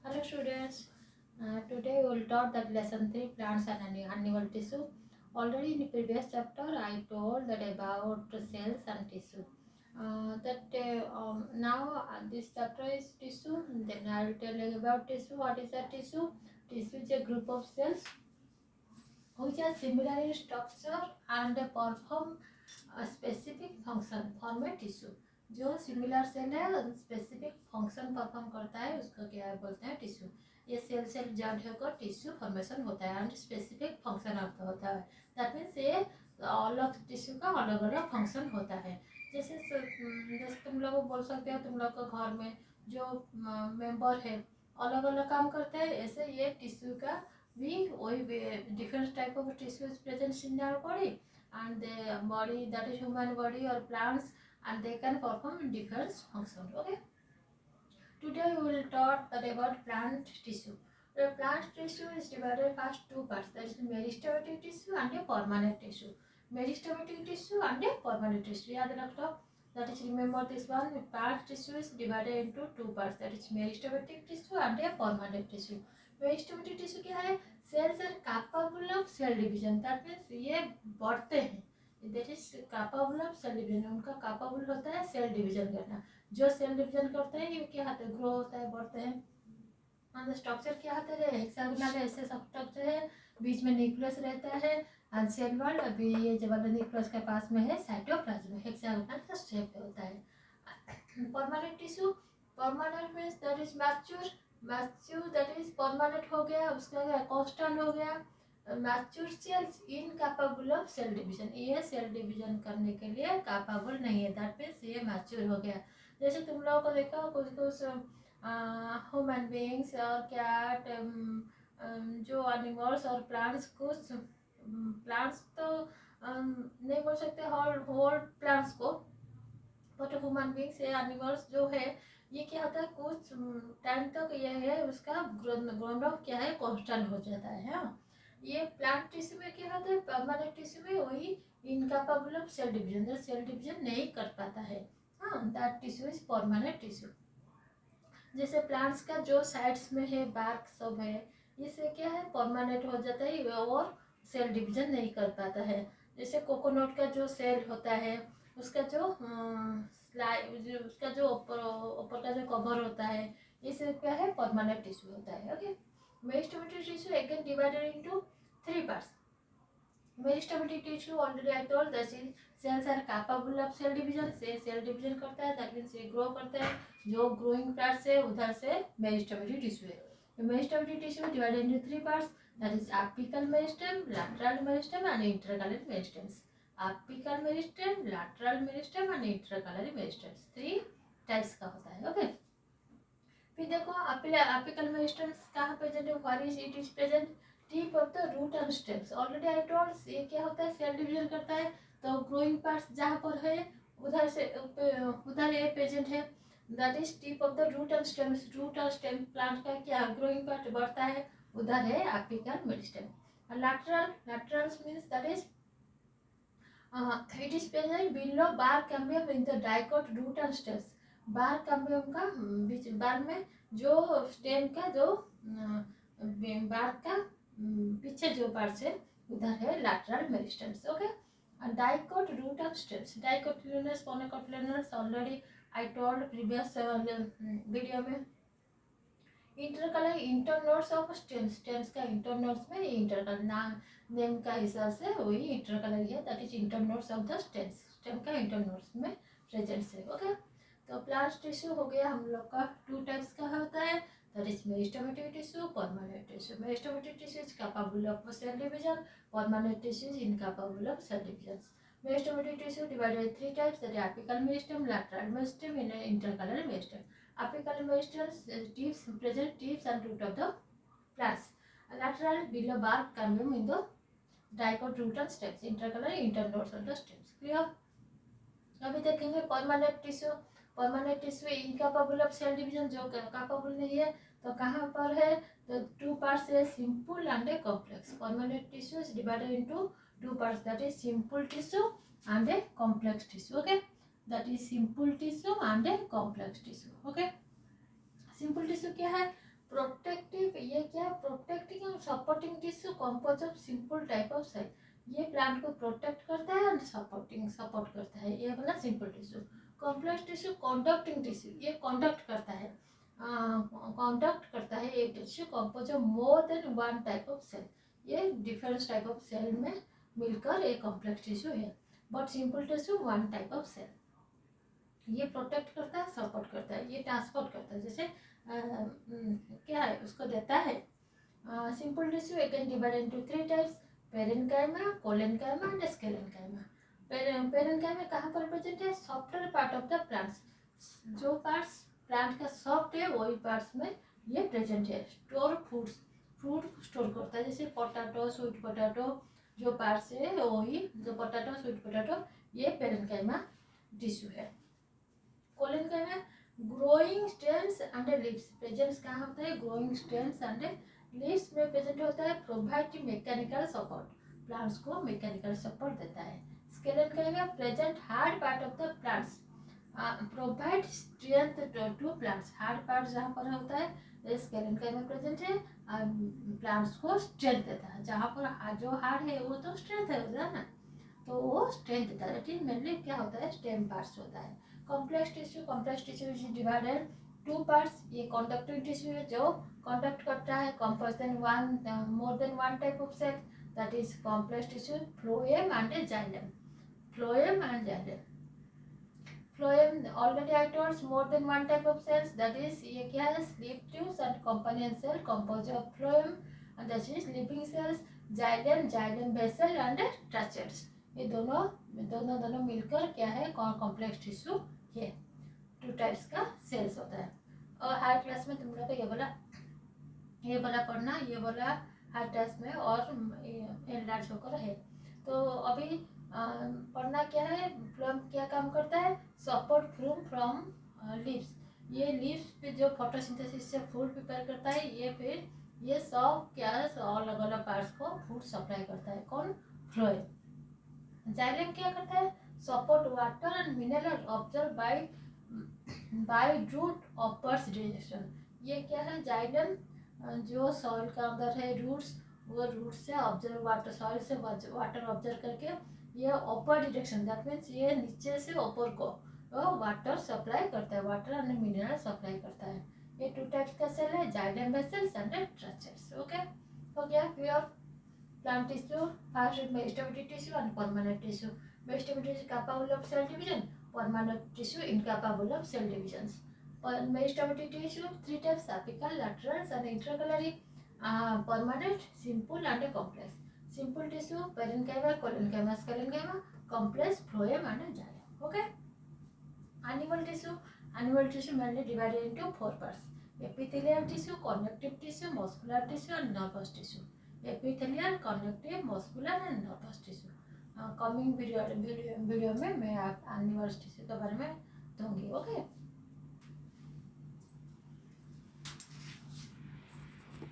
Hello students, today we will talk that lesson 3 plants and animal tissue. Already in the previous chapter I told that about cells and tissue. Now this chapter is tissue, then I will tell you about tissue. What is a tissue? Tissue is a group of cells which are similar in structure and perform a specific function form में tissue जो similar cell है specific function perform करता है उसको क्या बोलते हैं tissue ये सेल सेल जॉइंट होकर टिश्यू फॉर्मेशन होता है एंड स्पेसिफिक फंक्शन अर्थ होता है दैट मीन्स ये अलग टिश्यू का अलग अलग फंक्शन होता है जैसे तुम लोग बोल सकते हो तुम लोग का घर में जो मेंबर है अलग अलग काम करते हैं ऐसे ये टिश्यू का भी वही different type of tissue is present in our body and the body that is human body or plants and they can perform different functions. Okay, today we will talk that about plant tissue. The plant tissue is divided first two parts, that is meristematic tissue and a permanent tissue. Meristematic tissue and a permanent tissue. Yeah, that is remember this one, plant tissue is divided into two parts, that is meristematic tissue and a permanent tissue. meristematic tissue क्या है? Cells are capable of cell division. That means ये बढ़ते हैं. That is capable of cell division. उनका capable होता है cell division करना. जो सेल डिवीजन करते हैं ये क्या होता है? ग्रो होता है, बढ़ते हैं. और स्ट्रक्चर क्या होता है? हेक्सागोनल ऐसे स्ट्रक्चर है, बीच में न्यूक्लियस रहता है एंड सेल वॉल. अभी ये जब न्यूक्लियस के पास में है साइटोप्लाज्म, हेक्सागोनल का शेप होता है. Permanent tissue, permanent means that is mature. Mature that is permanent हो गया, उसका क्या कांस्टेंट हो गया. Mature cells incapable of cell division, ये सेल डिवीजन करने के लिए कैपेबल नहीं है, दैट मीन्स ये मैच्योर हो गया. जैसे तुम लोगों को देखा कुछ कुछ ह्यूमन बींग्स और कैट जो एनिमल्स और प्लांट्स, कुछ प्लांट्स तो नहीं बोल सकते होल होल प्लांट्स को, बट ह्यूमन बींग्स या एनिमल्स जो है ये क्या होता है कुछ टाइम तक ये है उसका ग्रोन अप क्या है कांस्टेंट हो जाता है. हाँ, ये प्लांट टिश्यू में क्या होता है परमानेंट टिश्यू में वही incapable of cell division, cell division नहीं कर पाता है. हाँ, that tissue is permanent tissue. जैसे प्लांट्स का जो साइड्स में है बार्क सब है, इससे क्या है परमानेंट हो जाता है और सेल डिवीजन नहीं कर पाता है. जैसे कोकोनट का जो सेल होता है उसका जो उसका जो ऊपर का जो कवर होता है इससे क्या है परमानेंट टिश्यू होता है. Okay, meristematic tissue again divided into three parts. Meristematic tissue already I told that cells are capable of cell division, से सेल डिवीजन करता है, दैट मीन्स ये ग्रो करता है. जो ग्रोइंग पार्ट से उधर से मेरिस्टेमेटिक टिश्यू है. Meristematic tissue divided into three parts, that is apical meristem, lateral meristem and intercalary meristems. Apical meristem, lateral meristem and intercalary meristems, three types का होता है. ओके, फिर देखो एपिकल मेरिस्टेम्स कहाँ प्रेजेंट है, where is it is present? Tip of the root and stems. Already I told ये क्या होता है सेल डिवीजन करता है, तो ग्रोइंग पार्ट्स जहाँ पर है उधर से उधर ये प्रेजेंट है, that is tip of the root and stems. Root और स्टेम प्लांट का क्या ग्रोइंग पार्ट बढ़ता है, उधर है apical meristem. Lateral, laterals means that is it is present below bar cambium in the dicot root and stems. Bar cambium का बीच बार में जो स्टेम का जो बार का पीछे जो पार्ट है उधर है lateral meristems. Okay, dicot root of stems, dicotyledonous monocotyledonous already I told previous video में. Intercalary internodes of stems, stems का इंटरनोड्स में इंटरकलर नेम का हिसाब से वही इंटरकलर है, that is internodes of the stems, stem का इंटरनोड्स में प्रेजेंट है. ओके, तो प्लांट टिश्यू हो गया हम लोग का टू टाइप्स का होता है, that is meristematic tissue, permanent tissue. Meristematic tissue is capable of cell division, permanent tissue is incapable of cell divisions. Meristematic tissue divided in three types, that is apical meristem, lateral meristem and intercalary meristem. Apical meristem tips present tips and root of the plants. Lateral below bark cambium in the dicot root and stems. Intercalary internodes of the stems. Clear? अभी देखेंगे permanent tissue. Permanent tissue incapable of cell division, जो capable नहीं है तो कहाँ पर है, तो टू पार्ट्स है simple and a complex. Permanent tissue is divided into two parts, that is simple tissue and a complex tissue. Okay, that is simple tissue and a complex tissue. Okay, simple tissue क्या है, protective, ये क्या है, protecting और supporting tissue compose of simple type of cell. ये plant को protect करता है और सपोर्ट करता है, ये वाला simple tissue. Complex tissue conducting tissue, ये कंडक्ट करता है, ये tissue compose of more than one type of cell. ये डिफरेंट टाइप ऑफ सेल में मिलकर एक कॉम्प्लेक्स टिश्यू है, but simple tissue one type of cell. ये प्रोटेक्ट करता है, सपोर्ट करता है, ये ट्रांसपोर्ट करता है, जैसे क्या है उसको देता है। Simple tissue again divide into 3 types, parenchyma, collenchyma and sclerenchyma. Parenchyma कहाँ पर प्रेजेंट है, software part of the plants, जो पार्ट्स प्लांट का सॉफ्ट है वही पार्ट्स में ये प्रेजेंट है। स्टोर फ्रूट स्टोर करता है, जैसे पोटैटो, स्वीट पोटैटो, जो पार्ट्स है वही, जो पोटैटो स्वीट पोटैटो, ये पेरेन्काइमा टिश्यू है। Collenchyma growing stems and leaves, presence कहाँ होता है, ग्रोइंग स्टेम्स एंड लीव्स में प्रेजेंट होता है, प्रोवाइड मैकेनिकल सपोर्ट, प्लांट्स को मैकेनिकल सपोर्ट देता है। Sclerenchyma present hard part of the plants, provide strength to plants, hard part जहाँ पर होता है स्केलेनकाइमा प्रेजेंट है, प्लांट्स को स्ट्रेंथ देता है, जहाँ पर जो हार्ड है वो तो स्ट्रेंथ है ना, तो वो स्ट्रेंथ देता है। लेकिन मेनली क्या होता है, स्टेम पार्ट्स होता है। Complex tissue is divided 2 parts, ये कंडक्टिंग टिश्यू है जो कंडक्ट करता है, compose then more than one type of cell, that is complex tissue, phloem and xylem. Phloem and xylem, phloem already I told more than one type of cells, that is ये क्या है, sleep tubes and companion cell compose of phloem and that is living cells. Xylem vessel and tracheids, ये दोनों मिलकर क्या है, complex tissue है। 2 types का सेल्स होता है। और हायर क्लास में तुम लोग को ये वाला पढ़ना, ये वाला हायर क्लास में और एनलार्ज होकर है। तो अभी पढ़ना क्या है, फ्लोएम क्या काम करता है, सपोर्ट फ्रॉम लीव्स, ये लीव्स पे जो फोटोसिंथेसिस से फूड प्रिपेयर करता है, ये फिर ये सब क्या है, अलग अलग पार्ट्स को फूड सप्लाई करता है, कौन, फ्लोएम। जाइलम क्या करता है, support water and mineral observe by root upwards direction. ये क्या है, जाइलम जो सॉइल का अंदर है रूट्स, वो रूट से ऑब्जर्व वाटर, सॉइल से वाटर ऑब्जर्व करके ये अपर डायरेक्शन, दैट मीन्स ये नीचे से ऊपर को वाटर सप्लाई करता है, वाटर एंड मिनरल सप्लाई करता है। ये 2 टाइप्स का सेल है, xylem vessels and tracheids. Okay, हो गया clear. Plant tissue, first meristematic tissue and permanent tissue. Meristematic tissue capable of cell division, permanent tissue incapable of cell divisions. Meristematic tissue 3 types, apical, laterals and intercalary. Permanent, simple and complex. Simple tissue parenchyma, collenchyma, sclerenchyma, complex, phloem and xylem. Okay. Animal tissue mainly divided into 4 parts: epithelial tissue, connective tissue, muscular tissue and nervous tissue. Epithelial, connective, muscular and nervous tissue. Coming video में मैं आप animal tissue के बारे में दूंगी। Okay.